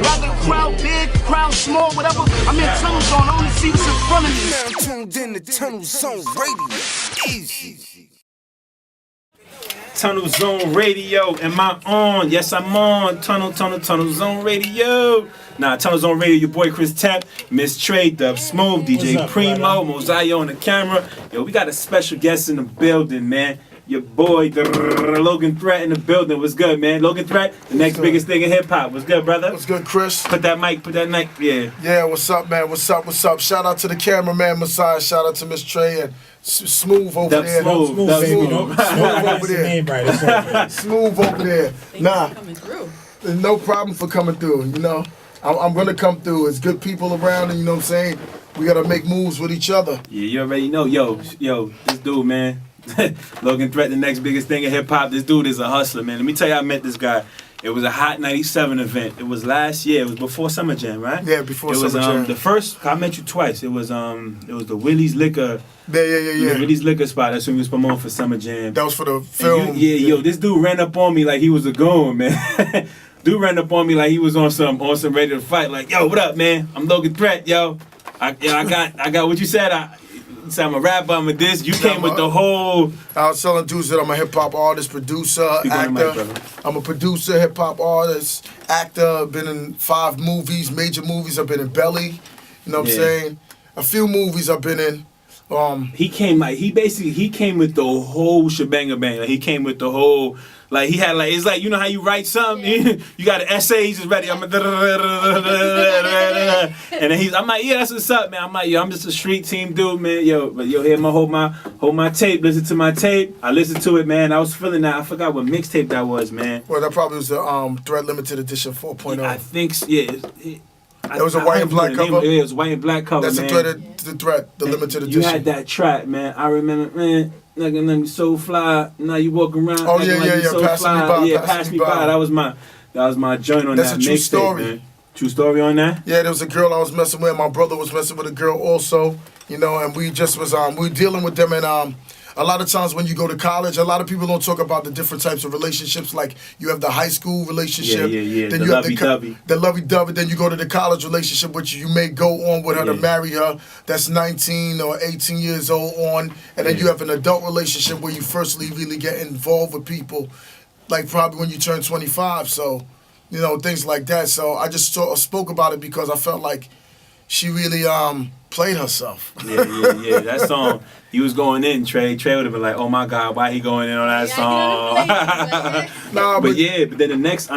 Rather the crowd big, crowd small, whatever. I'm in tunnel zone, I only see what's in front of me. Now I'm tuned in to Tunnel Zone Radio. Easy. Tunnel Zone Radio, am I on? Yes, I'm on. Tunnel Zone Radio. Nah, Tunnel Zone Radio, your boy Chris Tap, Miss Trey, Dub Smooth, DJ up, Primo, Mosiah on the camera. Yo, we got a special guest in the building, man. Your boy, Logan Threat in the building. What's good, man? Logan Threat, the next biggest thing in hip-hop. What's good, brother? What's good, Chris? Put that mic, yeah. Yeah, what's up, man? What's up? Shout out to the cameraman, Messiah. Shout out to Miss Trey and Smooth over Dub there. Smooth, Smooth over Name there. right. Smooth over there. Nah, coming through. there's no problem for coming through, you know. I'm gonna come through. It's good people around, and you know what I'm saying? We gotta make moves with each other. Yeah, you already know. Yo, this dude, man. Logan Threat, the next biggest thing in hip hop. This dude is a hustler, man. Let me tell you, I met this guy. It was a Hot 97 event. It was last year. It was before Summer Jam, right? Yeah, before Summer Jam. The first, I met you twice. It was the Willie's Liquor. Yeah. The Willie's Liquor spot. That's when we was promoting for Summer Jam. That was for the film. Yo, this dude ran up on me like he was a goon, man. Dude ran up on me like he was on some ready to fight. Like, yo, what up, man? I'm Logan Threat, yo. I got what you said. You said I'm a rapper, I'm a this. You came with the whole... I was telling dudes that I'm a hip-hop artist, producer, actor. I'm a producer, hip-hop artist, actor. Been in 5 movies, major movies. I've been in Belly. You know what I'm saying? A few movies I've been in. He came with the whole shebang bang. Like, he came with the whole... Like, he had, like, it's like, you know how you write something? Yeah. You got an essay, he's just ready. I'm like, and then I'm like, yeah, that's what's up, man. I'm like, yo, I'm just a street team dude, man. Yo, here, hold my tape, listen to my tape. I listened to it, man. I was feeling that. I forgot what mixtape that was, man. Well, that probably was the Threat Limited Edition 4.0. I think, yeah. It was a white and black cover. Yeah, it was white and black cover, That's man. the Threat, the limited edition. You had that track, man. I remember, man. Like, I'm so fly. Now you walk around. Oh yeah. So Passing fly. me by. Yeah, pass me by. That was my joint on That's that a true mixtape, story. man. True story on that. Yeah, there was a girl I was messing with. My brother was messing with a girl also. You know, and we just was we dealing with them and a lot of times when you go to college, a lot of people don't talk about the different types of relationships. Like you have the high school relationship, yeah. then The you have lovey-dovey. the lovey-dovey. Then you go to the college relationship, which you may go on with her to marry her. That's 19 or 18 years old on, and then you have an adult relationship where you firstly really get involved with people, like probably when you turn 25. So, you know, things like that. So I just spoke about it because I felt like she really played herself. Yeah. That song, he was going in, Trey. Trey would have been like, oh my God, why he going in on that song? But then the next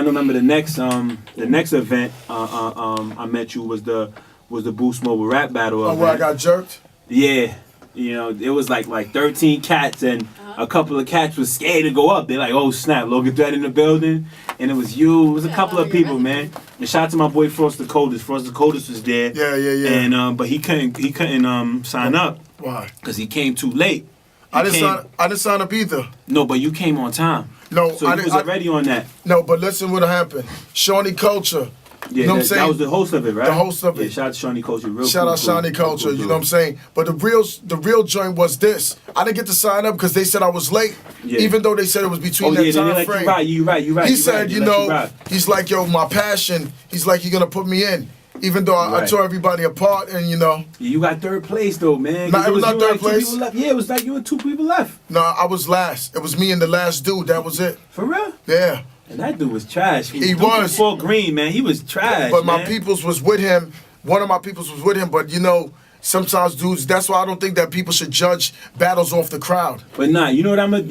event I met you was the Boost Mobile Rap Battle event. Where I got jerked? Yeah. You know, it was like 13 cats and a couple of cats was scared to go up. They're like, oh snap, Logan Threat in the building. And it was you. It was a couple of people, man. And shout out to my boy Frost the Coldest. Frost the Coldest was there. Yeah. And but he couldn't sign up. Why? Because he came too late. I didn't sign up either. No, but you came on time. No, so he was already on that. No, but listen what happened. Shawnee Culture. Yeah, you know what I'm saying? That was the host of it, right? The host of it. Yeah, shout out to Shawnee Culture. Shout out Shawnee Culture, you know what I'm saying? But the real joint was this. I didn't get to sign up because they said I was late, even though they said it was between that time frame. You right. He said, you know, he's like, yo, my passion, he's like, you're going to put me in. Even though I tore everybody apart and, you know. You got third place, though, man. Nah, it was not third place. Yeah, it was like you and 2 people left. No, I was last. It was me and the last dude. That was it. For real? Yeah. And that dude was trash. He was. Before Green, man. He was trash, But my peoples was with him. One of my peoples was with him. But, you know, sometimes dudes, that's why I don't think that people should judge battles off the crowd. But nah, you know what I'm gonna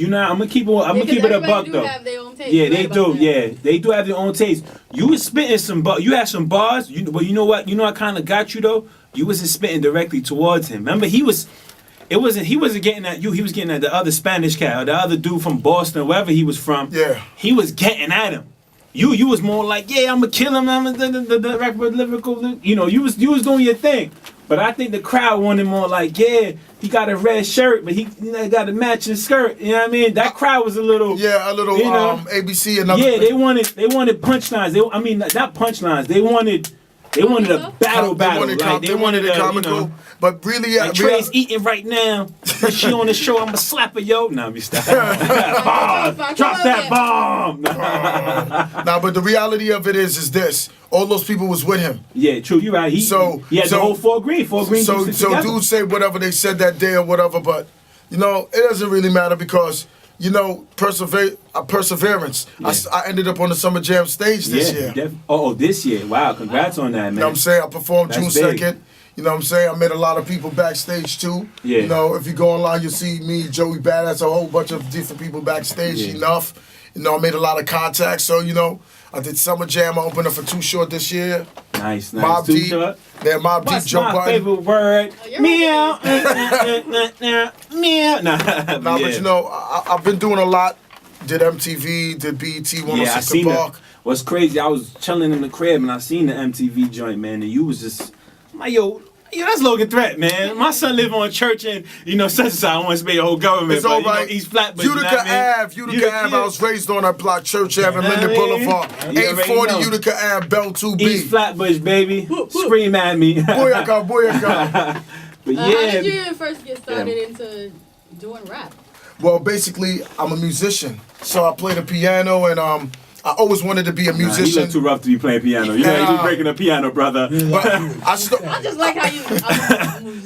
keep it a buck though. Have their own taste. Yeah, they do. Yeah, they do have their own taste. You was spitting you had some bars. But you know what? You know I kind of got you though. You wasn't spitting directly towards him. Remember, he wasn't getting at you. He was getting at the other Spanish cat or the other dude from Boston, wherever he was from. Yeah. He was getting at him. You was more like, yeah, I'm gonna kill him. I'm the record lyrical. You know, you was doing your thing. But I think the crowd wanted more like, yeah, he got a red shirt, but he got a matching skirt. You know what I mean? That crowd was a little, you know, ABC and other. Yeah, they wanted punchlines. Not punchlines. They wanted They wanted a battle. They wanted a comical. You know, but really, like Trey's eating right now. She on the show, I'ma slap her, yo. Nah, me stop. Drop that bomb. Nah, but the reality of it is this. All those people was with him. Yeah, true. You're right. He had the whole 4 Green. 4 Green. So dudes say whatever they said that day or whatever, but you know it doesn't really matter because you know perseverance. Yeah. I ended up on the Summer Jam stage this year. This year. Wow, congrats on that, man. You know what I'm saying? I performed June 2nd. You know what I'm saying? I met a lot of people backstage too. Yeah. You know, if you go online, you'll see me, Joey Badass, a whole bunch of different people backstage. Yeah. Enough. You know, I made a lot of contacts. So, you know, I did Summer Jam. I opened up for Too Short this year. Nice. Mobb Deep. Yeah, Mobb Deep, Joe Budden. What's my favorite word? Meow. Meow. Nah, but you know, I've been doing a lot. Did MTV, did BET 106 I Park. That. What's crazy, I was chilling in the crib and I seen the MTV joint, man, and you was just, yo, that's Logan Threat, man. My son live on Church and, you know, such and such. I want to spend your whole government. It's all right. You know, East Flatbush. Utica Ave. I was raised on that block, Church Ave and Linden Boulevard. 840 Utica Ave, Bell 2B. East Flatbush, baby. Scream at me. Booyaka. But yeah. How did you first get started into doing rap? Well, basically, I'm a musician. So I play the piano and I always wanted to be a musician. You look too rough to be playing piano. You know, you be breaking the piano, brother. But I just like how you.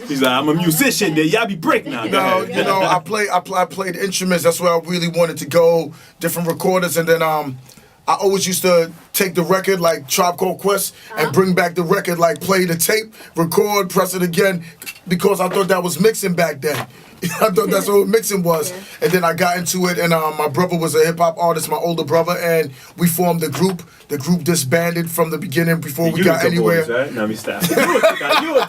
He's like, I'm a musician. There, y'all be breaking now. No, you know, I played instruments. That's where I really wanted to go. Different recorders, and then I always used to take the record like Tribe Called Quest and bring back the record, like play the tape, record, press it again, because I thought that was mixing back then. I thought that's what mixing was. Yeah. And then I got into it, and my brother was a hip-hop artist, my older brother, and we formed the group. The group disbanded from the beginning before we got anywhere. Boys, right? No, me stop. You a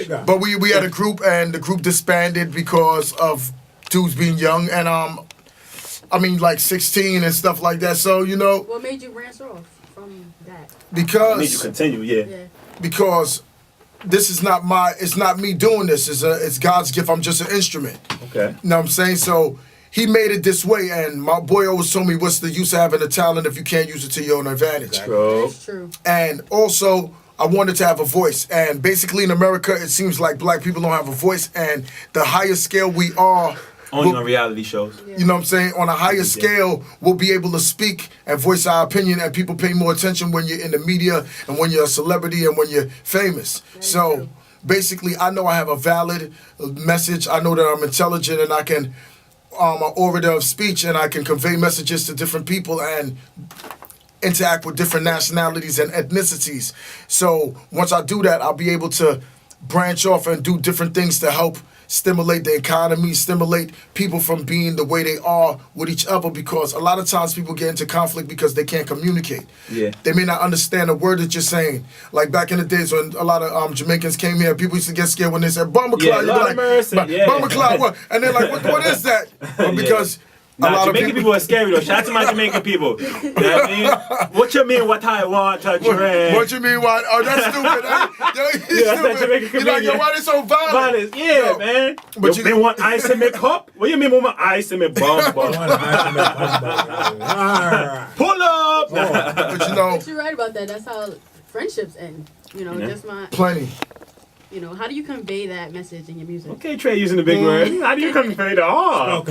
guy. But we had a group, and the group disbanded because of dudes being young, and I mean, like 16 and stuff like that. So, you know. What made you branch off from that? Because. What made you continue, yeah. Because it's not me doing this. It's God's gift. I'm just an instrument. Okay. You know what I'm saying? So he made it this way, and my boy always told me, what's the use of having a talent if you can't use it to your own advantage? That's true. And also, I wanted to have a voice. And basically in America, it seems like black people don't have a voice, and the higher scale we are, only on reality shows. You know what I'm saying? On a higher scale, we'll be able to speak and voice our opinion, and people pay more attention when you're in the media and when you're a celebrity and when you're famous. So basically, I know I have a valid message. I know that I'm intelligent and I can, an orator of speech, and I can convey messages to different people and interact with different nationalities and ethnicities. So once I do that, I'll be able to branch off and do different things to help stimulate the economy, stimulate people from being the way they are with each other, because a lot of times people get into conflict because they can't communicate. Yeah. They may not understand a word that you're saying. Like back in the days when a lot of Jamaicans came here, people used to get scared when they said, Bumba Clyde. Bumba Clyde, what? And they're like, what is that? Well, because a lot Jamaican of people are scary though. Shout out to my Jamaican people. You know what I mean? What you mean what I want to drink? What you mean what? Oh, that's stupid. Yo, that's stupid. You're like, yo, why they so violent? Yeah, man. But you want ice in my cup? What you mean want ice in my bum? Pull up! But you know. But you're right about that. That's how friendships end. You know, just my... Plenty. You know, how do you convey that message in your music? Okay, Trey using the big word. How do you convey that? Well,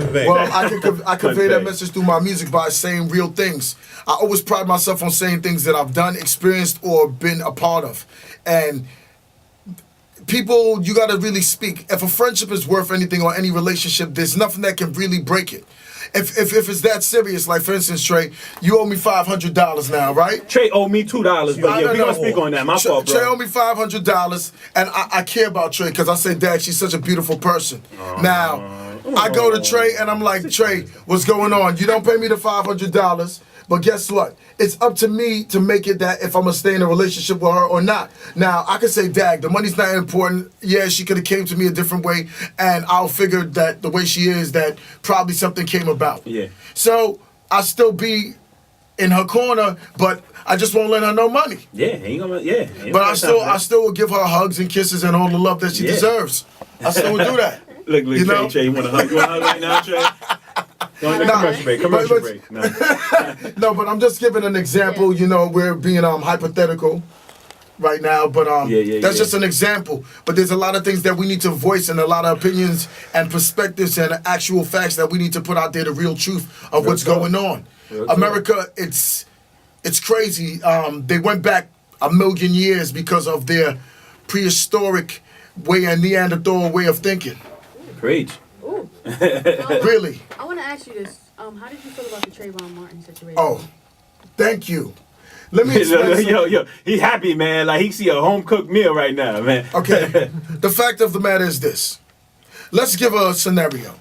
I convey that message through my music by saying real things. I always pride myself on saying things that I've done, experienced, or been a part of. And people, you got to really speak. If a friendship is worth anything or any relationship, there's nothing that can really break it. If it's that serious, like for instance, Trey, you owe me $500 now, right? Trey owe me $2, but yeah, we gonna speak on that. My fault, bro. Trey owe me $500, and I care about Trey because I say, Dad, she's such a beautiful person. Now, I go to Trey and I'm like, Trey, what's going on? You don't pay me the $500. But guess what? It's up to me to make it that if I'm going to stay in a relationship with her or not. Now, I could say, Dag, the money's not important. Yeah, she could have came to me a different way, and I'll figure that the way she is, that probably something came about. Yeah. So, I'll still be in her corner, but I just won't lend her no money. Yeah, ain't gonna, but I still will give her hugs and kisses and all the love that she deserves. I still will do that. Look, you know? Trey, you want to hug? You want to hug right now, Trey? Commercial break. No, but I'm just giving an example. You know, we're being hypothetical. right now, but that's yeah. just an example. But there's a lot of things that we need to voice and a lot of opinions and perspectives and actual facts that we need to put out there, the real truth of what's going on. America, it's crazy. They went back a million years because of their prehistoric way and Neanderthal way of thinking. Preach. Ooh. Really. I want to ask you this. How did you feel about the Trayvon Martin situation? Oh, thank you. Let me explain. Yo, he happy, man. Like he see a home cooked meal right now, man. Okay. The fact of the matter is this. Let's give a scenario.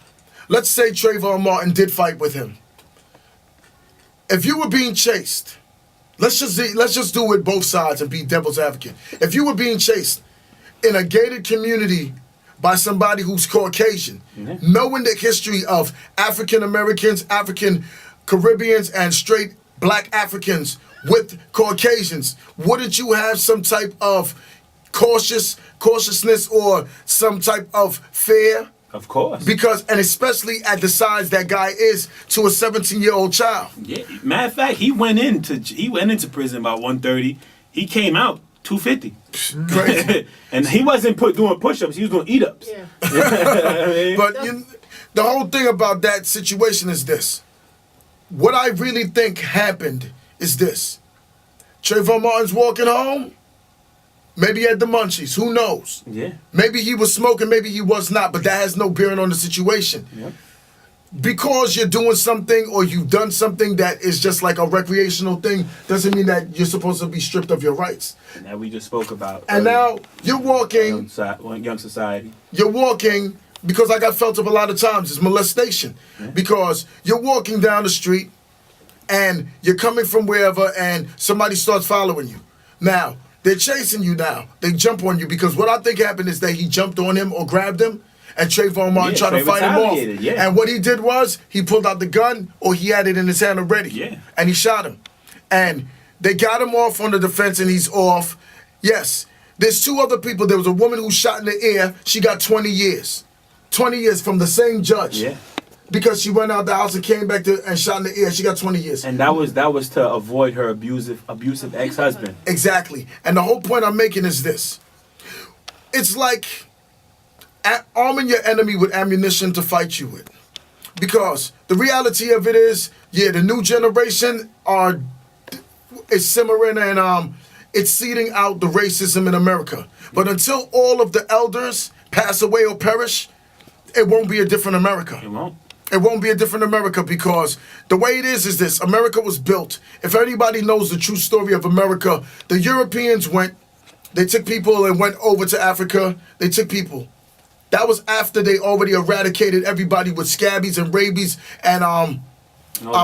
Let's say Trayvon Martin did fight with him. If you were being chased, let's just do it both sides and be devil's advocate. If you were being chased in a gated community by somebody who's Caucasian, knowing the history of African Americans, African Caribbeans, and straight black Africans with Caucasians, wouldn't you have some type of cautiousness or some type of fear? Of course. Because, and especially at the size that guy is to a 17-year-old child. Yeah. Matter of fact, he went into prison about 130. He came out 250. Crazy. And he wasn't doing push-ups. He was doing eat-ups. Yeah. But the whole thing about that situation is this. What I really think happened is this. Trayvon Martin's walking home. Maybe he had the munchies. Who knows? Yeah. Maybe he was smoking. Maybe he was not. But that has no bearing on the situation. Yep. Because you're doing something or you've done something that is just like a recreational thing doesn't mean that you're supposed to be stripped of your rights. And that we just spoke about. And now you're walking. Young society. You're walking because like I felt up a lot of times, it's molestation. Because you're walking down the street and you're coming from wherever and somebody starts following you. Now, they're chasing you now. They jump on you because what I think happened is that he jumped on him or grabbed him and Trayvon Martin tried to fight him off. Yeah. And what he did was he pulled out the gun or he had it in his hand already. Yeah. And he shot him. And they got him off on the defense and he's off. Yes. There's two other people. There was a woman who shot in the air. She got 20 years. 20 years from the same judge. Yeah. Because she went out the house and came back and shot in the air. She got 20 years. And that was to avoid her abusive ex-husband. Exactly. And the whole point I'm making is this. It's like arming your enemy with ammunition to fight you with. Because the reality of it is, the new generation is simmering and it's seeding out the racism in America. But until all of the elders pass away or perish, it won't be a different America. It won't. It won't be a different America because the way it is this. America was built. If anybody knows the true story of America, the Europeans they took people and went over to Africa. They took people. That was after they already eradicated everybody with scabies and rabies and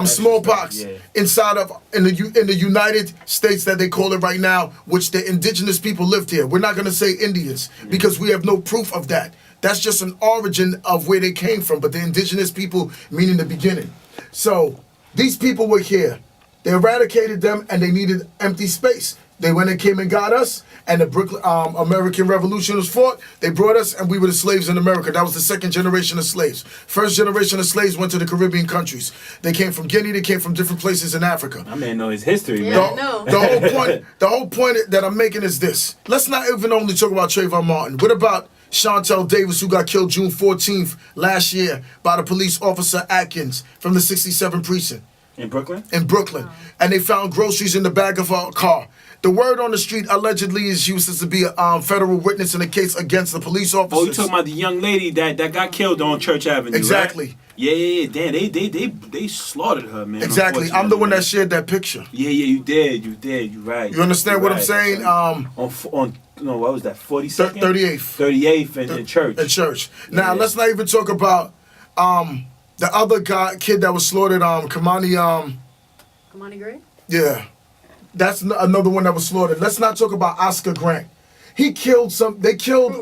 smallpox in the United States that they call it right now, which the indigenous people lived here. We're not going to say Indians because we have no proof of that. That's just an origin of where they came from, but the indigenous people meaning the beginning. So these people were here. They eradicated them and they needed empty space. They went and came and got us, and the American Revolution was fought. They brought us, and we were the slaves in America. That was the second generation of slaves. First generation of slaves went to the Caribbean countries. They came from Guinea. They came from different places in Africa. I man know his history, man. Yeah, I know. The whole point that I'm making is this. Let's not even only talk about Trayvon Martin. What about Chantel Davis, who got killed June 14th last year by the police officer Atkins from the 67 precinct? In Brooklyn? In Brooklyn. And they found groceries in the back of her car. The word on the street allegedly is she was supposed to be a federal witness in a case against the police officers. Oh, you talking about the young lady that got killed on Church Avenue, exactly. Right? Yeah. Damn, they slaughtered her, man. Exactly. I'm the one that shared that picture. Yeah, you did. You're right. You understand what I'm saying? On what was that? 42nd? 38th. 38th in church. In church. Now let's not even talk about the other kid that was slaughtered. Kamani Gray. Yeah. That's another one that was slaughtered. Let's not talk about Oscar Grant. They killed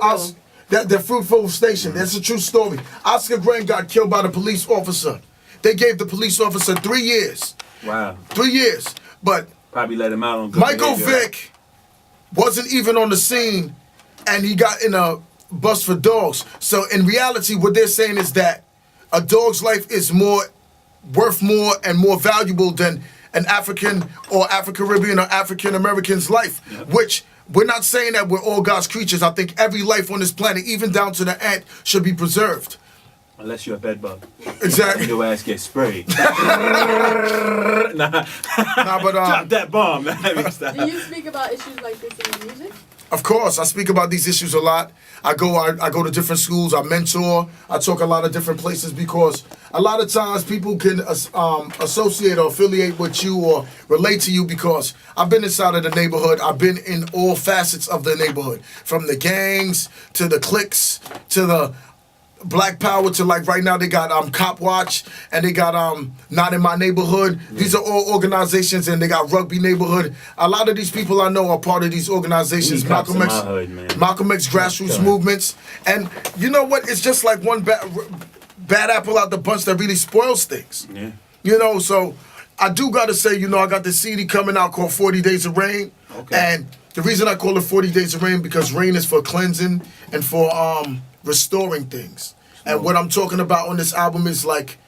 us. The Fruitville Station. That's a true story. Oscar Grant got killed by the police officer. They gave the police officer 3 years. Wow. 3 years. But probably let him out on good Michael behavior. Vick wasn't even on the scene, and he got in a bus for dogs. So in reality, what they're saying is that a dog's life is worth more and more valuable than an African or Afro-Caribbean or African-American's life, which we're not saying that we're all God's creatures. I think every life on this planet, even down to the ant, should be preserved. Unless you're a bed bug. Exactly. Your ass gets sprayed. Nah, but drop that bomb. Do you speak about issues like this in your music? Of course, I speak about these issues a lot. I go to different schools. I mentor. I talk a lot of different places because a lot of times people can associate or affiliate with you or relate to you because I've been inside of the neighborhood. I've been in all facets of the neighborhood, from the gangs to the cliques to the Black Power to, like, right now they got Cop Watch and they got Not in My Neighborhood. These are all organizations, and they got Rugby Neighborhood. A lot of these people I know are part of these organizations. Malcolm X grassroots movements. And you know what? It's just like one bad apple out the bunch that really spoils things. Yeah. You know, so I do gotta say, you know, I got this CD coming out called 40 Days of Rain. Okay. And the reason I call it 40 Days of Rain because rain is for cleansing and for restoring things. And what I'm talking about on this album is like,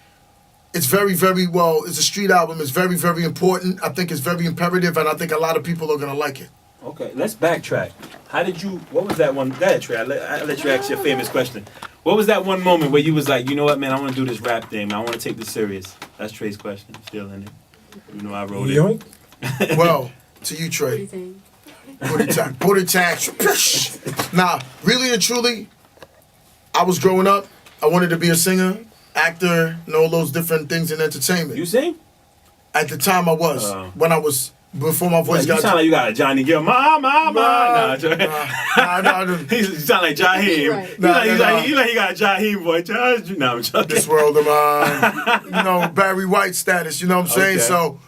it's very, very well, it's a street album. It's very, very important. I think it's very imperative, and I think a lot of people are going to like it. Okay, let's backtrack. What was that one? Go ahead, Trey. I'll let you ask your famous question. What was that one moment where you was like, you know what, man, I want to do this rap thing. I want to take this serious. That's Trey's question. Still in it. You know I wrote it. Well, to you, Trey. Booty tag. Nah, really and truly, I was growing up. I wanted to be a singer, actor, and all those different things in entertainment. You sing? At the time I was. When I was, before my voice got... You sound like you got a Johnny Gill. Nah. You sound like Jaheim. Right. You like you got a Jaheim voice. No, I'm joking. This world of mine. You know, Barry White status, you know what I'm saying? Okay. So,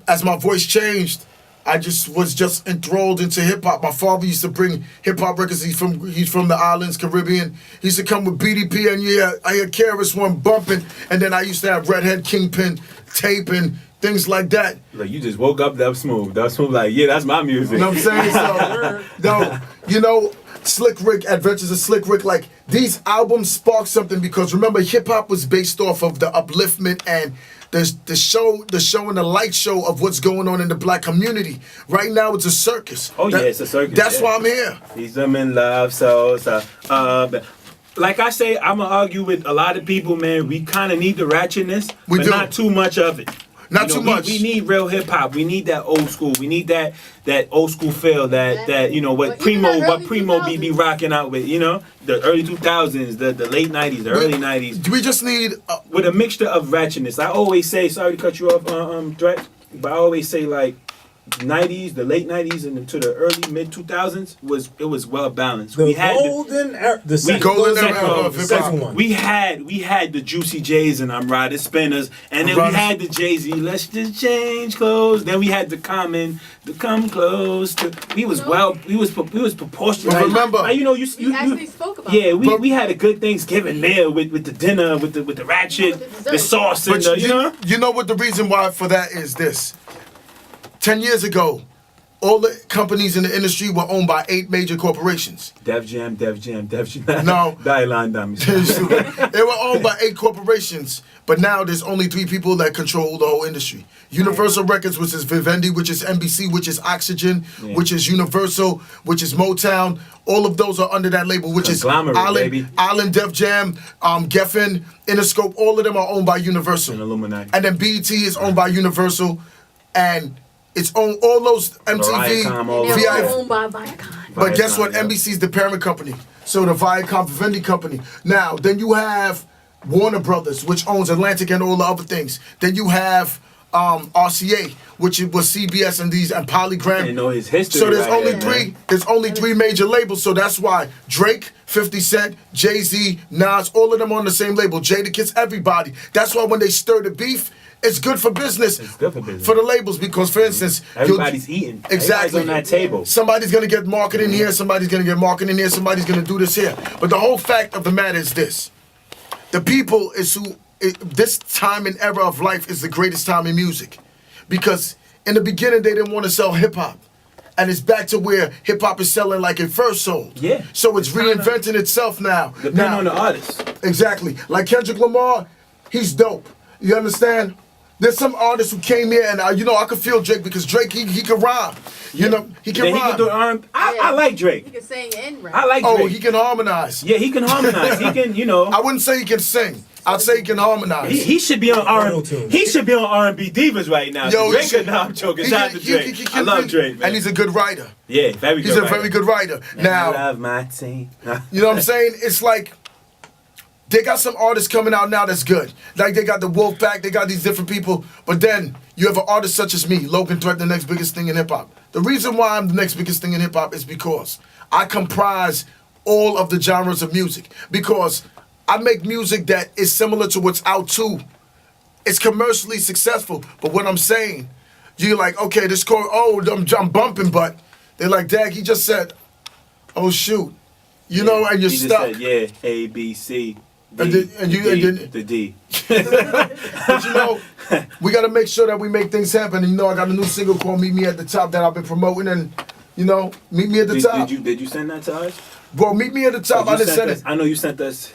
as my voice changed, I was enthralled into hip hop. My father used to bring hip hop records. He's from the islands, Caribbean. He used to come with BDP, and I had KRS-One bumping, and then I used to have Redhead Kingpin tape and things like that. Like you just woke up Dub Smooth. Dub Smooth like, yeah, that's my music. You know what I'm saying? So, no, you know, Slick Rick, Adventures of Slick Rick, like these albums sparked something because remember, hip hop was based off of the upliftment and the show and the light show of what's going on in the black community. Right now, it's a circus. Oh, yeah, it's a circus. That's why I'm here. He's in love, so. Like I say, I'm going to argue with a lot of people, man. We kind of need the ratchetness, but not too much of it. Not too much. We need real hip hop. We need that old school. We need that old school feel that you know what Primo be rocking out with. You know, the early 2000s, the late 90s, the early 90s. We just need with a mixture of ratchetness. I always say, sorry to cut you off, Threat, but I always say like 90s, the late 90s, and into the early mid 2000s was well balanced. The second one. We had the Juicy J's and I'm Riding Spinners, and then we had the Jay-Z, let's just change clothes. Then we had the Common, the Come Close. We was proportional. But remember, you actually spoke about we had a good Thanksgiving meal with the dinner, with the ratchet, the sauce, and you know. You know what the reason why for that is this. 10 years ago, all the companies in the industry were owned by 8 major corporations. Def Jam. No. Dylan Dummies. They were owned by 8 corporations, but now there's only 3 people that control the whole industry. Universal Records, which is Vivendi, which is NBC, which is Oxygen, which is Universal, which is Motown. All of those are under that label, which is Island, Def Jam, Geffen, Interscope. All of them are owned by Universal. And Illuminati. And then BET is owned by Universal, and it's on all those MTV, They're owned by Viacom. But guess what? NBC is the parent company. So the Viacom Vivendi company. Now, then you have Warner Brothers, which owns Atlantic and all the other things. Then you have RCA, which was CBS and Polygram. I didn't know his history. So there's only three. There's only 3 major labels. So that's why Drake, 50 Cent, Jay-Z, Nas, all of them on the same label. Jadakiss, everybody. That's why when they stir the beef, it's good for business. It's good for business. For the labels, because for instance, everybody's eating. Exactly. Everybody's on that table. Somebody's gonna get marketing here. Somebody's gonna get marketing here. Somebody's gonna do this here. But the whole fact of the matter is this: the people is who. This time and era of life is the greatest time in music, because in the beginning they didn't want to sell hip hop, and it's back to where hip hop is selling like it first sold. Yeah. So it's reinventing itself now. Depending on the artist. Exactly. Like Kendrick Lamar, he's dope. You understand? There's some artists who came here and you know I could feel Drake because Drake he can rhyme. You know he can Then rhyme. he can do R&B. I like Drake. He can sing and rap. I like Drake. Oh, he can harmonize. Yeah, he can harmonize. He can, you know. I wouldn't say he can sing. I'd say he can harmonize. He should be on R&B. He should be on R&B divas right now. Yo, Drake could not joke. Shout out to Drake. I love Drake, man. And he's a good writer. Yeah, very good. He's a very good writer. Now, I love my team. You know what I'm saying? It's like they got some artists coming out now that's good. Like they got the Wolfpack, they got these different people. But then you have an artist such as me, Logan Threat, the next biggest thing in hip hop. The reason why I'm the next biggest thing in hip hop is because I comprise all of the genres of music. Because I make music that is similar to what's out too. It's commercially successful. But what I'm saying, you're like, okay, this chord, I'm bumping, but they're like, Dag, he just said, oh shoot. You know, and you're stuck. Just said, yeah, A, B, C. D, the D. But you know, we got to make sure that we make things happen. And you know, I got a new single called "Meet Me at the Top" that I've been promoting, and you know, "Meet Me at the Top." Did you send that to us? Bro, "Meet Me at the Top." I just sent it. I know you sent us.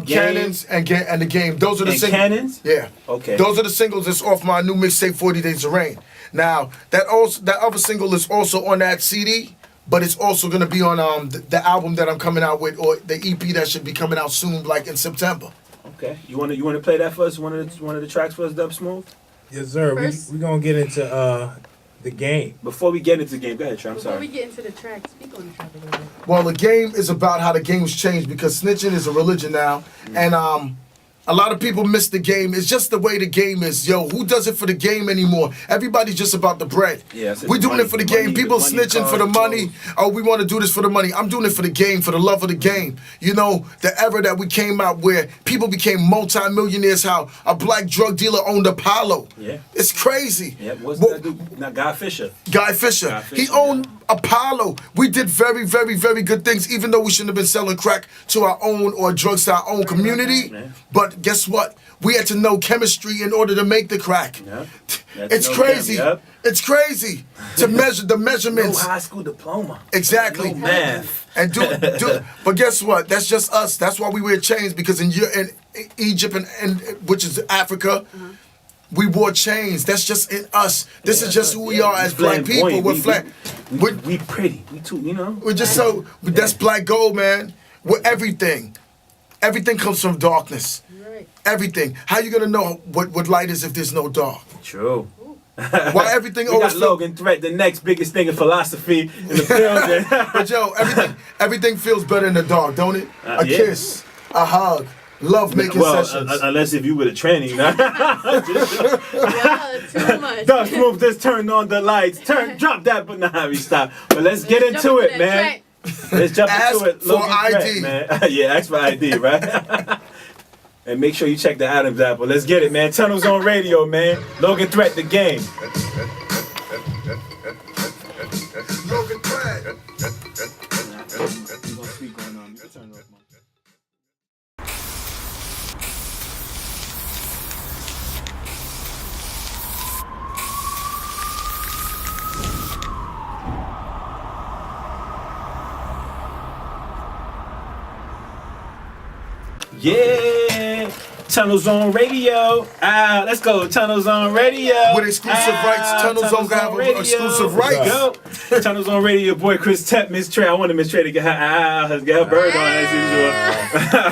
Cannons and the Game. Those are the singles. Cannons. Yeah. Okay. Those are the singles that's off my new mixtape, 40 Days of Rain. Now that other single is also on that CD. But it's also gonna be on the album that I'm coming out with, or the EP that should be coming out soon, like in September. Okay. You wanna play that for us? One of the tracks for us, Dub Smooth? Yes, sir. We gonna get into the game. Before we get into the game, go ahead, Trey. I'm Before sorry. we get into the track, speak on the track a little bit. Well, the game is about how the game's changed because snitching is a religion now, and a lot of people miss the game. It's just the way the game is. Yo, who does it for the game anymore? Everybody's just about the bread. Yeah, we're doing it for the game. People snitching for the money. Oh, we want to do this for the money. I'm doing it for the game, for the love of the game. You know, the era that we came out where people became multi-millionaires, how a black drug dealer owned Apollo. Yeah. It's crazy. Yeah, what's that dude? Not Guy Fisher. Guy Fisher. He owned Apollo. We did very, very, very good things, even though we shouldn't have been selling crack to our own or drugs to our own community. But guess what? We had to know chemistry in order to make the crack. Yep. It's crazy. Yep. It's crazy to measure the measurements. No high school diploma. Exactly. No math. And but guess what? That's just us. That's why we wear chains, because in Egypt and which is Africa, we wore chains. That's just in us. This is just who we are as black people. We're flat. We pretty. We too, you know. We're just so. That's black gold, man. We're everything. Everything comes from darkness. Right. Everything. How you gonna know what light is if there's no dark? True. Why everything we always got Logan Threat, the next biggest thing in philosophy in the building. But yo, everything feels better in the dark, don't it? A kiss, a hug, love making sessions. Unless if you were the tranny, Yeah, too much. Dub Smooth just turned on the lights. Drop that, but nah, we stop. But let's get into it, man. Track. Let's jump into it. For ID. Threat, man. Yeah, ask for ID, right? And make sure you check the Adams Apple. Let's get it, man. Tunnels on radio, man. Logan Threat, the game. Logan Threat. Yeah, Tunnels on radio. Let's go. Tunnels on radio. With exclusive rights, Tunnels on have exclusive rights. Go. Tunnels on radio. Boy, Chris Tep, Miss Trey. I wanted Miss Trey to get her bird on as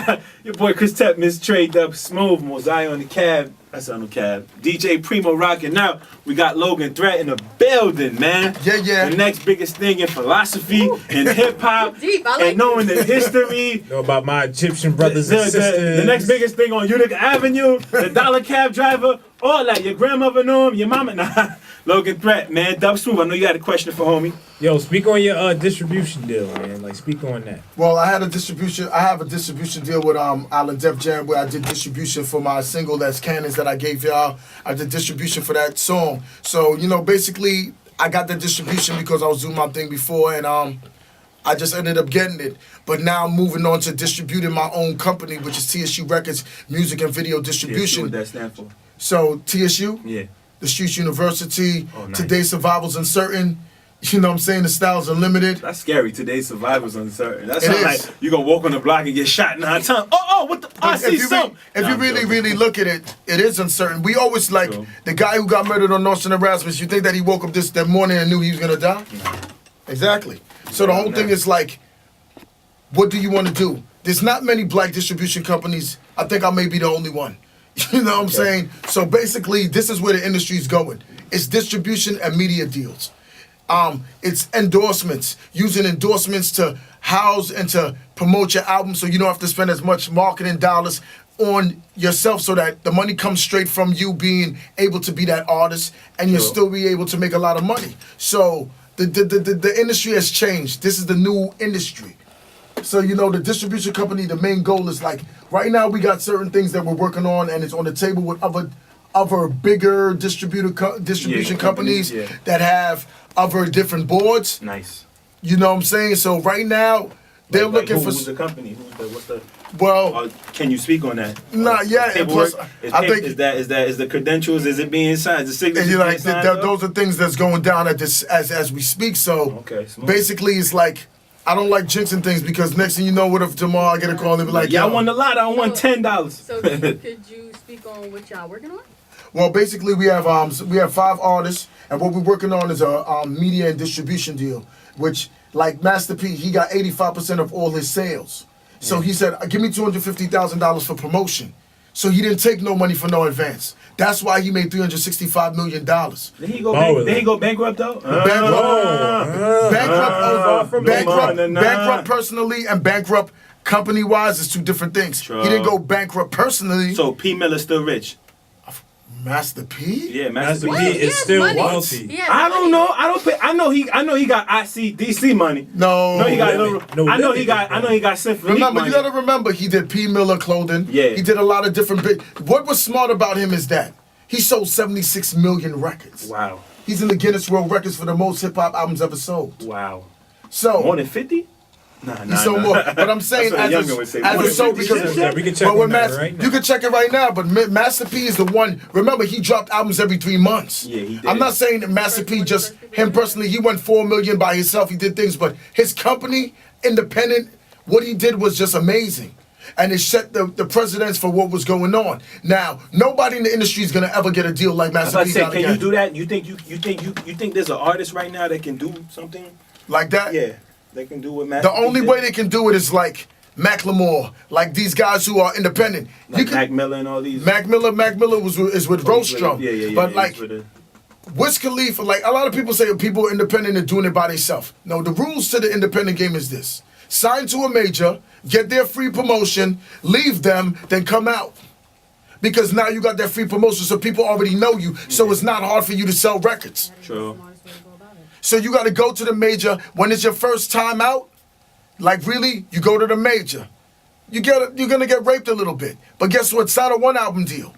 usual. Your boy Chris Tep, Miss Trey, Dub Smooth, Mosiah on the cab. That's on the cab. DJ Primo rocking. Now we got Logan Threat in the building, man. Yeah. The next biggest thing in philosophy and hip hop, and knowing the history. Know about my Egyptian brothers and sisters. The next biggest thing on Utica Avenue, the dollar cab driver, all that. Your grandmother know him, your mama. Nah. Logan Threat, man. Dub Smooth. I know you had a question for homie. Yo, speak on your distribution deal, man. Like, speak on that. Well, I have a distribution deal with Island Def Jam where I did distribution for my single that's Cannons that I gave y'all. I did distribution for that song. So, you know, basically, I got that distribution because I was doing my thing before, and I just ended up getting it. But now I'm moving on to distributing my own company, which is TSU Records Music and Video Distribution. What that stand for? So, TSU? Yeah. The Streets University, Oh, nice. Today's Survival's Uncertain. You know what I'm saying? The styles are limited. That's scary. Today's survivor's uncertain. That's It not is. like you gonna walk on the block and get shot 9 times. What the? I see something. If you really look at it, it is uncertain. We always like True. the guy who got murdered on North and Erasmus. You think that he woke up that morning and knew he was gonna die? Exactly. So the whole thing is like, what do you want to do? There's not many black distribution companies. I think I may be the only one. You know what I'm saying? So basically, this is where the industry's going. It's distribution and media deals. It's endorsements, using endorsements to house and to promote your album so you don't have to spend as much marketing dollars on yourself so that the money comes straight from you being able to be that artist and you'll still be able to make a lot of money. So the industry has changed. This is the new industry. So, you know, the distribution company, the main goal is like, right now we got certain things that we're working on and it's on the table with other bigger distribution companies that have other different boards. Nice. You know what I'm saying? So right now, they're looking for... Who's the company? What's the... Well... can you speak on that? Not yet. And plus, I think... Is the credentials, is it being signed? The signature and being signed up? those are things that's going down at this as we speak. So Okay, smooth. basically it's like, I don't like jinxing things because next thing you know, what if tomorrow I get a call and be like, yeah, I yo, won the lot. I won $10. So could you speak on what y'all working on? Well, basically, we have 5 artists, and what we're working on is a media and distribution deal. Which, like Master P, he got 85% of all his sales. So he said, "Give me $250,000 for promotion." So he didn't take no money for no advance. That's why he made $365 million. Did he go bankrupt though? Bankrupt personally and bankrupt company-wise is two different things. True. He didn't go bankrupt personally. So P Miller's still rich. Master P? Yeah, Master Master P. P is still money. wealthy. Yeah, I don't know. I don't pay. I know he got ICDC money. No. No, he got. No, I know he limit. got. I know he got Symphony Remember, money. you gotta remember, he did P. Miller clothing. Yeah. He did a lot of different What was smart about him is that he sold 76 million records. Wow. He's in the Guinness World Records for the most hip-hop albums ever sold. Wow. So More than 50? Nah. he sold more. But I'm saying That's what a as younger would say. a More sold than 50 because shit? We can check but with on that Master, right now. you can check it right now, but Master P is the one. Remember, he dropped albums every 3 months. Yeah, he did. I'm not saying that Master P just him personally. He went 4 million by himself. He did things, but his company, independent, what he did was just amazing, and it set the precedence for what was going on. Now, nobody in the industry is gonna ever get a deal like I was Master about P to say, got can again. you do that? You think there's an artist right now that can do something? Like that? Yeah, they can do what Master The P only did? way they can do it is like Macklemore, like these guys who are independent. Like Mac Miller and all these. Mac Miller is with Rostrum. Yeah. But yeah, like he's with it. Wiz Khalifa, like a lot of people say people are independent and doing it by themselves. No, the rules to the independent game is this. Sign to a major, get their free promotion, leave them, then come out. Because now you got that free promotion, so people already know you, so it's not hard for you to sell records. True. So you got to go to the major when it's your first time out. Like really, you go to the major. You're gonna get raped a little bit, but guess what? Sign a 1-album deal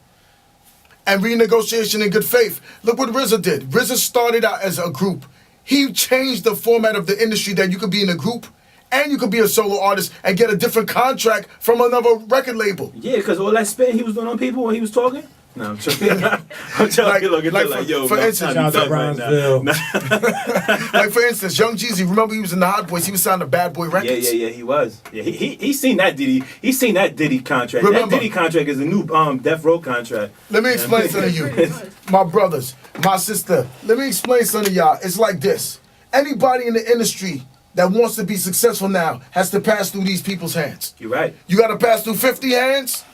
and renegotiation in good faith. Look what RZA did. RZA started out as a group. He changed the format of the industry that you could be in a group and you could be a solo artist and get a different contract from another record label. Yeah, because all that spitting he was doing on people when he was talking. No, I'm joking. I'm joking. For instance, I'm Shout out to Brownsville. like for instance, Young Jeezy. Remember he was in the Hot Boys. He was signed to Bad Boy Records. Yeah, he was. Yeah, he seen that Diddy. He seen that Diddy contract. Remember- That Diddy contract is a new Death Row contract. Let me explain something to you. My brothers, my sister. Let me explain something to y'all. It's like this. Anybody in the industry that wants to be successful now has to pass through these people's hands. You're right. You got to pass through 50 hands.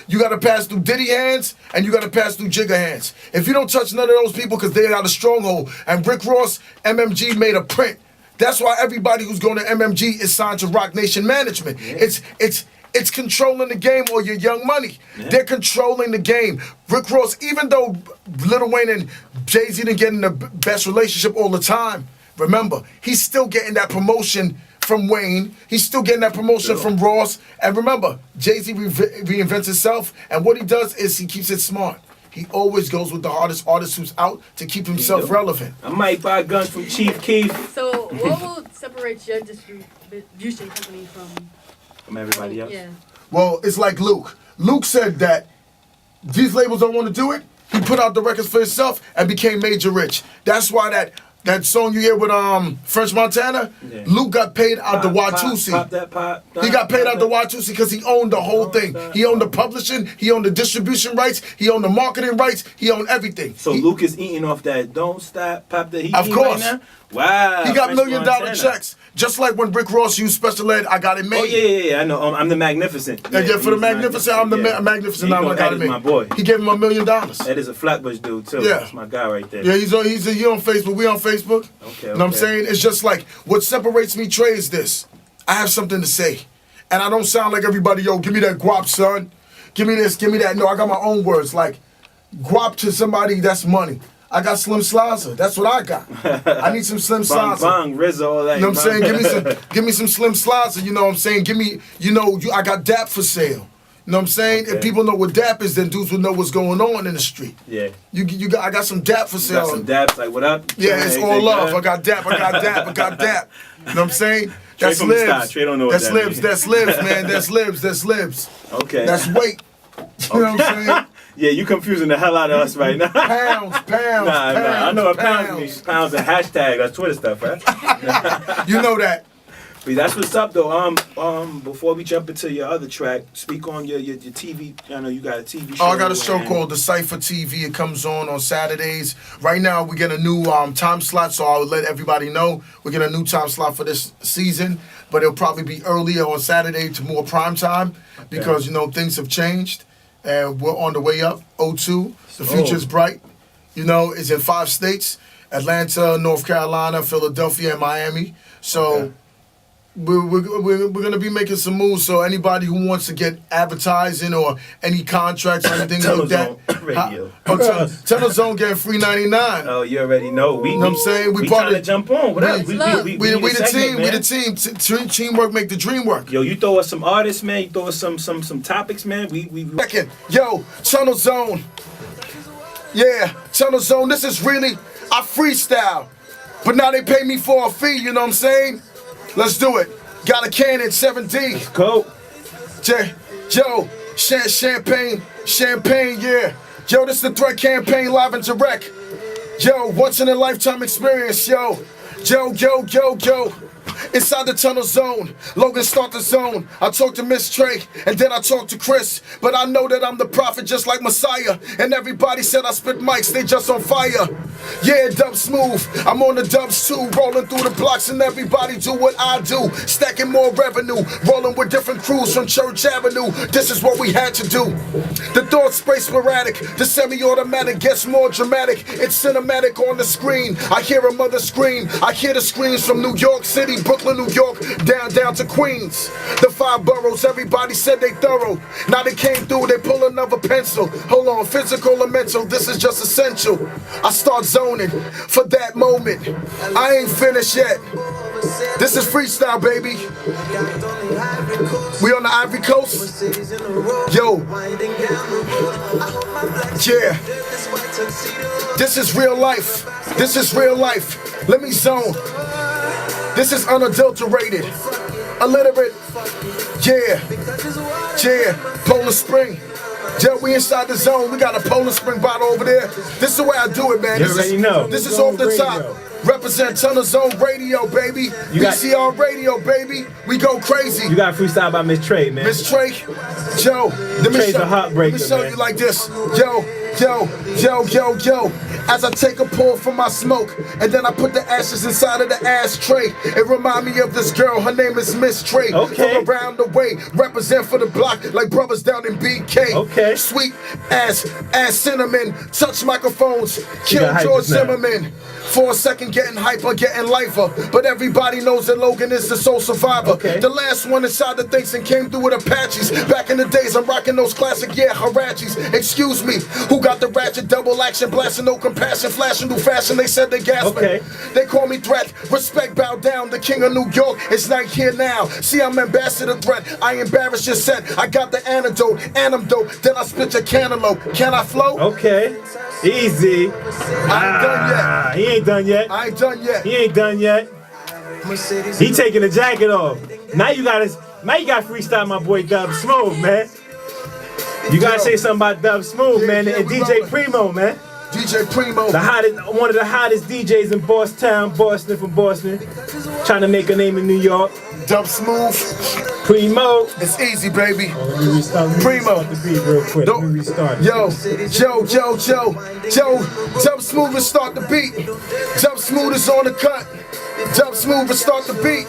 You got to pass through Diddy hands, and you got to pass through Jigga hands. If you don't touch none of those people because they got a stronghold, and Rick Ross, MMG made a print. That's why everybody who's going to MMG is signed to Rock Nation Management. Yeah. It's controlling the game or your Young Money. Yeah. They're controlling the game. Rick Ross, even though Lil Wayne and Jay-Z didn't get in the best relationship all the time, remember, he's still getting that promotion from Wayne. He's still getting that promotion from Ross. And remember, Jay-Z reinvents himself, and what he does is he keeps it smart. He always goes with the hardest artist who's out to keep himself relevant. I might buy guns from Chief Keef. So what will separate your distribution company From everybody else. Yeah. Well, it's like Luke. Luke said that these labels don't want to do it. He put out the records for himself and became major rich. That's why that That song you hear with French Montana, Yeah. Luke got paid out the Watusi. Pop that pop. He got paid out the Watusi because he owned the whole thing. He owned the publishing, he owned the distribution rights, he owned the marketing rights, he owned everything. So Luke is eating off that Don't Stop Pop that he Of eating course. right now? Wow. He got French million-dollar Montana. checks. Just like when Rick Ross used Special Ed, I got it made. Oh, yeah, I know. I'm the Magnificent. And yeah, for the he's Magnificent, I'm the yeah. Magnificent. Yeah, I'm you know, I got that it is made. my boy. He gave him $1 million. That is a Flatbush dude, too. Yeah. That's my guy right there. Yeah, he's on Facebook. We on Facebook. Okay, You know what I'm okay. saying? It's just like, what separates me, Trey, is this. I have something to say. And I don't sound like everybody, yo, give me that guap, son. Give me this, give me that. No, I got my own words. Like, guap to somebody, that's money. I got Slim Slaza. That's what I got. I need some Slim Bang, Slaza. bang, Rizzo, all that. You know what I'm saying? Give me some Slim Slaza. You know what I'm saying? Give me, I got DAP for sale. You know what I'm saying? Okay. If people know what DAP is, then dudes will know what's going on in the street. Yeah. I got some DAP for You sale. got some dabs, like, what up? Yeah, it's all Everything love. good? I got DAP. I got DAP. You know what I'm saying? Trey That's from the start. libs. Trey don't know what That's that libs. means. That's libs, man. That's libs. That's libs. Okay. That's weight. You know what I'm saying? Yeah, you confusing the hell out of us right now. Pounds. Nah, I know what pounds means. Pounds and hashtag. That's Twitter stuff, right? You know that. But that's what's up, though. Before we jump into your other track, speak on your TV. I know you got a TV show. Oh, I got a show and- called The Cypher TV. It comes on Saturdays. Right now, we get a new time slot, so I'll let everybody know. We get a new time slot for this season, but it'll probably be earlier on Saturday to more prime time because, things have changed. And we're on the way up, 02. The future's bright. It's in 5 states, Atlanta, North Carolina, Philadelphia, and Miami. So we're going to be making some moves. So anybody who wants to get advertising or any contracts or anything like that. Radio. Tunnel Zone getting free 99. Oh, you already know. We, You know what I'm saying? We part trying to of- jump on. What up? We need a the segment, team. We man. the team. Teamwork make the dream work. Yo, you throw us some artists, man. You throw us some topics, man. We Second, yo, Tunnel Zone. Yeah, Tunnel Zone. This is really, I freestyle. But now they pay me for a fee, you know what I'm saying? Let's do it. Got a cannon, 7D. go. Yo, champagne, yeah. Yo, this the Threat Campaign live and direct. Yo, once in a lifetime experience, yo. Inside the Tunnel Zone, Logan start the zone. I talk to Miss Trey, and then I talk to Chris. But I know that I'm the prophet just like Messiah. And everybody said I spit mics, they just on fire. Yeah, dub smooth, I'm on the dubs too. Rolling through the blocks and everybody do what I do. Stacking more revenue, rolling with different crews from Church Avenue. This is what we had to do. The thoughts spray sporadic, the semi-automatic gets more dramatic. It's cinematic on the screen. I hear a mother scream, I hear the screams from New York City, Brooklyn, New York, down to Queens. The 5 boroughs, everybody said they thorough. Now they came through, they pull another pencil. Hold on, physical or mental, this is just essential. I start zoning for that moment. I ain't finished yet. This is freestyle, baby. We on the Ivory Coast. Yo. Yeah. This is real life. This is real life. Let me zone. This is unadulterated, illiterate, yeah, Poland Spring. Yo, we inside the zone. We got a Poland Spring bottle over there. This is the way I do it, man. You already know. This is off the top. Represent Tunnel Zone Radio, baby. BCR Radio, baby. We go crazy. You got freestyle by Miss Trey, man. Miss Trey, Joe, let me Trey's show, a heartbreaker, let me show man. you like this. Yo. As I take a pull from my smoke, and then I put the ashes inside of the ashtray. It remind me of this girl, her name is Miss Trey. Okay. From around the way, represent for the block like brothers down in BK. Okay. Sweet ass cinnamon, touch microphones, kill got hype George just now. Zimmerman. For a second, getting hyper, getting lifer. But everybody knows that Logan is the sole survivor. Okay. The last one inside the things and came through with Apaches. Back in the days, I'm rocking those classic, Harachis. Excuse me, who got the ratchet double action, blasting no compassion, flashing new fashion. They said they gasping. Okay. They call me threat, respect bow down. The king of New York, it's night here now. See, I'm ambassador threat. I embarrass your set. I got the antidote, then I spit your cantaloupe. Can I flow? Okay. Easy. I ain't done yet. He ain't done yet. I ain't done yet. He ain't done yet. He taking the jacket off. Now you got freestyle my boy Dub Smooth, man. You gotta say something about Dub Smooth, man, and we DJ rolling. Primo, man. DJ Primo. One of the hottest DJs in Boston from Boston. Trying to make a name in New York. Dub Smooth. Primo. It's easy, baby. Let me restart the beat real quick. Let me restart it. Yo, Dub Smooth and start the beat. Dub Smooth is on the cut. Dub Smooth and start the beat.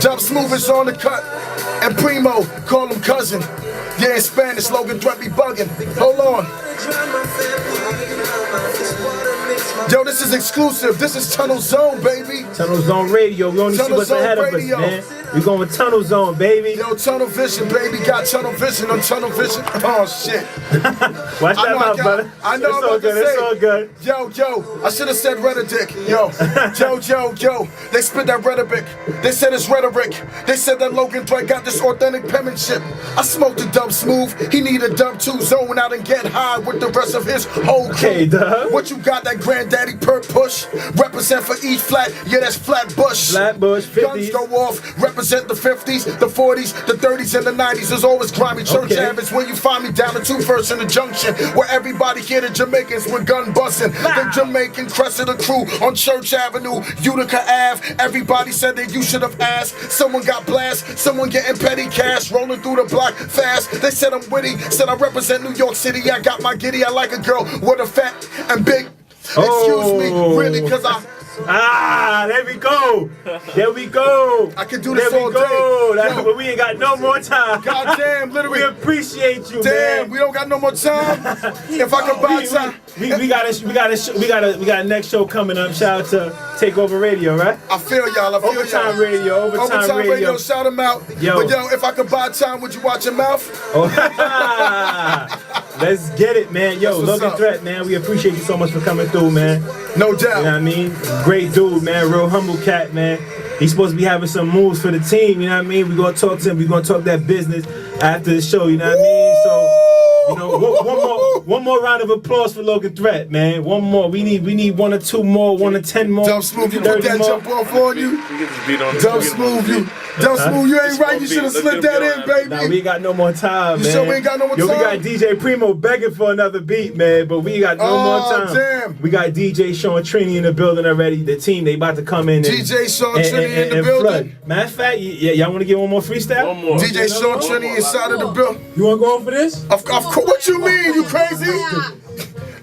Dub Smooth is on the cut. And Primo, call him cousin. Yeah, in Spanish, Logan Threat be bugging. Hold on. Yo, this is exclusive. This is Tunnel Zone, baby. Tunnel Zone Radio. We only see what's ahead of us, man. We going with Tunnel Zone, baby. Yo, Tunnel Vision, baby. Got Tunnel Vision on Tunnel Vision. Oh, shit. Watch that mouth, brother. I know it's all good. It's all good. Yo, I should have said rhetoric. Yo. They spit that rhetoric. They said it's rhetoric. They said that Logan Threat got this authentic penmanship. I smoked the Dub Smooth. He need a Dub 2 zone out and get high with the rest of his whole crew. Okay, Dub. What you got, that granddaddy perk push? Represent for each flat. Yeah, that's Flatbush. Flatbush, 50s. Guns go off. Represent the 50s, the 40s, the 30s, and the 90s. There's always grimy church habits where you find me down the 21st in the junction, where everybody here the Jamaicans with gun busting. The Jamaican crest of the crew on Church Avenue, Utica Ave. Everybody said that you should have asked. Someone got blast, someone getting petty cash, rolling through the block fast. They said I'm witty, said I represent New York City. I got my giddy, I like a girl with a fat and big. Excuse me, really, cause there we go. There we go. I can do this all day. But we ain't got no more time. Goddamn, literally. We appreciate you, man. We don't got no more time. If I could buy time. We got a next show coming up. Shout out to Takeover Radio, right? I feel y'all. Overtime Radio. Shout them out. Yo. But yo, if I could buy time, would you watch your mouth? Let's get it, man. Yo, Logan Threat, man. We appreciate you so much for coming through, man. No doubt. You know what I mean? Great dude, man. Real humble cat, man. He's supposed to be having some moves for the team, you know what I mean? We're going to talk to him. We're going to talk that business after the show, you know what I mean? So, you know, one more round of applause for Logan Threat, man. One more. We need 1 or 2 more, 1 or 10 more. Dub Smooth, you put that jump off on you. Dub Smooth, you ain't right. You should have slipped that in, baby. Nah, we ain't got no more time, man. You sure we ain't got no more time? Yo, we got DJ Primo begging for another beat, man, but we ain't got no more time. Damn. We got DJ Sean Trini in the building already. The team, they about to come in. DJ Sean Trini in the building. Flood. Matter of fact, y'all want to get one more freestyle? One more. DJ Sean Trini inside of the building. You want to go on for this? Of course. What you mean? You crazy?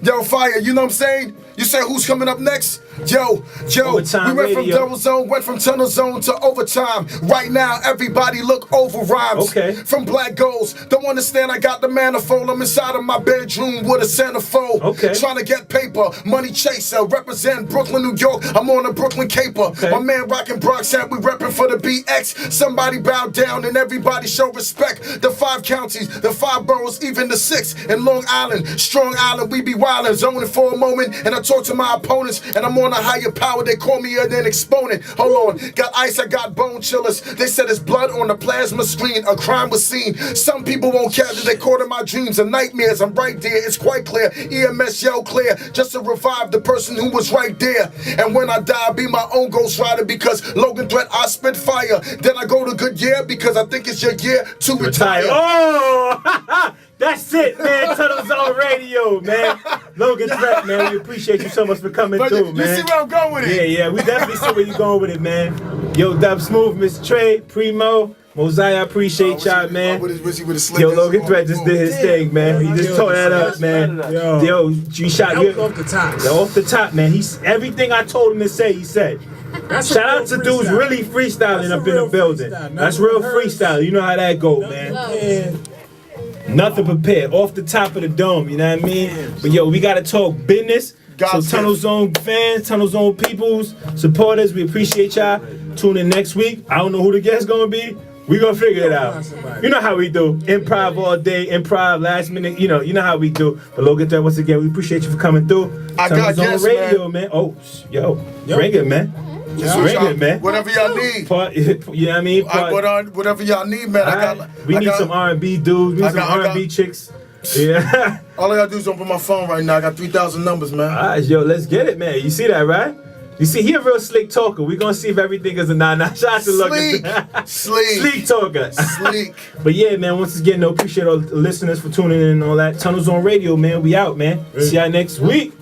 Yo, Fire, you know what I'm saying? You say who's coming up next? Yo, Overtime we went from Radio. Double Zone, went from Tunnel Zone to Overtime. Right now, everybody look over rhymes. Okay. From Black Goals, don't understand I got the manifold. I'm inside of my bedroom with a centerfold. Okay. Trying to get paper, money chaser. Represent Brooklyn, New York, I'm on a Brooklyn caper. Okay. My man rockin' Bronx hat, we reppin' for the BX. Somebody bow down and everybody show respect. The 5 counties, the 5 boroughs, even the 6 in Long Island. Strong Island, we be wildin', zoning for a moment. And I talk to my opponents, and I'm on a higher power. They call me an exponent. Hold on, got ice, I got bone chillers. They said it's blood on the plasma screen. A crime was seen. Some people won't catch it. They caught in my dreams and nightmares. I'm right there. It's quite clear. EMS yell clear, just to revive the person who was right there. And when I die, I'll be my own ghost rider because Logan Threat, I spit fire. Then I go to Goodyear because I think it's your year to retire. Oh, that's it, man. Tunnel Zone Radio, man. Logan Threat, man. We appreciate you so much for coming through, man. You see where I'm going with it? Yeah, we definitely see where you going with it, man. Yo, Dub Smooth, Miss Trey, Primo, Mosiah, I appreciate y'all, man. Yo, Logan Threat just did his thing, man. He just tore that up, man. Yo, you shot off the top. Off the top, man. He's everything I told him to say, he said. Shout out to dudes really freestyling up in the building. That's real freestyle. You know how that go, man. Nothing prepared. Off the top of the dome, you know what I mean? But yo, we gotta talk business. So Tunnel Zone fans, Tunnel Zone peoples, supporters, we appreciate y'all. Tune in next week. I don't know who the guest's gonna be. We gonna figure it out. You know how we do. Improv all day, improv last minute. You know how we do. But Logan Threat, once again, we appreciate you for coming through. Tunnel Zone Radio, man. Oh, yo, bring it, man. Bring it, man. Whatever y'all need. You know what I mean? Whatever y'all need, man. We need some R&B dudes. We need some R&B chicks. Yeah. All I gotta do is open my phone right now. I got 3,000 numbers, man. All right, yo, let's get it, man. You see that, right? You see, he a real slick talker. We're gonna see if everything is a nah. Shout out to Logan. Sleek talker. Sleek. But yeah, man, once again, appreciate all the listeners for tuning in and all that. Tunnel Zone Radio, man. We out, man. See y'all next week.